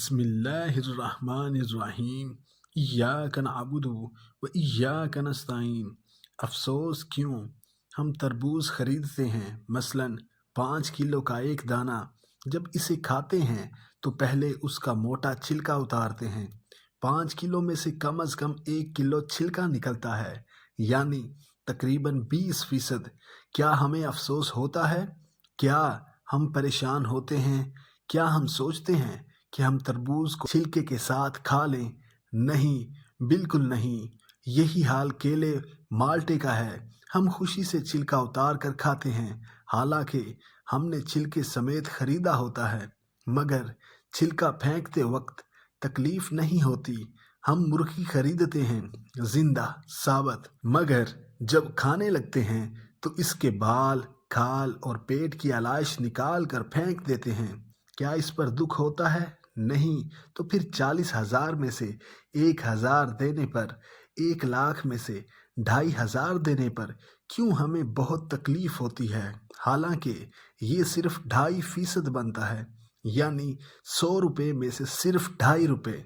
بسم اللہ الرحمن الرحیم ایاک نعبد و ایاک نستعین۔ افسوس کیوں ہم تربوز خریدتے ہیں، مثلاً 5 کلو کا ایک دانہ، جب اسے کھاتے ہیں تو پہلے اس کا موٹا چھلکا اتارتے ہیں۔ 5 کلو میں سے کم از کم 1 کلو چھلکا نکلتا ہے، یعنی تقریباً 20%۔ کیا ہمیں افسوس ہوتا ہے؟ کیا ہم پریشان ہوتے ہیں؟ کیا ہم سوچتے ہیں کہ ہم تربوز کو چھلکے کے ساتھ کھا لیں؟ نہیں، بالکل نہیں۔ یہی حال کیلے مالٹے کا ہے۔ ہم خوشی سے چھلکا اتار کر کھاتے ہیں، حالانکہ ہم نے چھلکے سمیت خریدا ہوتا ہے، مگر چھلکا پھینکتے وقت تکلیف نہیں ہوتی۔ ہم مرغی خریدتے ہیں، زندہ، ثابت، مگر جب کھانے لگتے ہیں تو اس کے بال، کھال اور پیٹ کی علائش نکال کر پھینک دیتے ہیں۔ کیا اس پر دکھ ہوتا ہے؟ نہیں۔ تو پھر 40,000 میں سے 1,000 دینے پر، 1,00,000 میں سے 2,500 دینے پر کیوں ہمیں بہت تکلیف ہوتی ہے؟ حالانکہ یہ صرف 2.5% بنتا ہے، یعنی 100 روپے میں سے صرف 2.5 روپے۔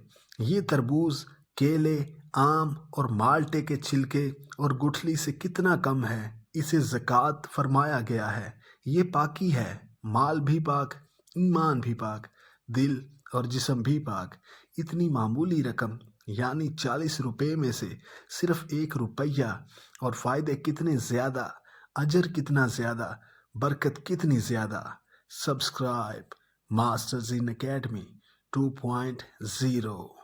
یہ تربوز، کیلے، آم اور مالٹے کے چھلکے اور گٹھلی سے کتنا کم ہے۔ اسے زکوٰۃ فرمایا گیا ہے۔ یہ پاکی ہے، مال بھی پاک، ایمان بھی پاک، دل اور جسم بھی پاک۔ اتنی معمولی رقم، یعنی 40 روپے میں سے صرف 1 روپیہ، اور فائدے کتنے زیادہ، اجر کتنا زیادہ، برکت کتنی زیادہ۔ سبسکرائب ماسٹر زین اکیڈمی 2.0۔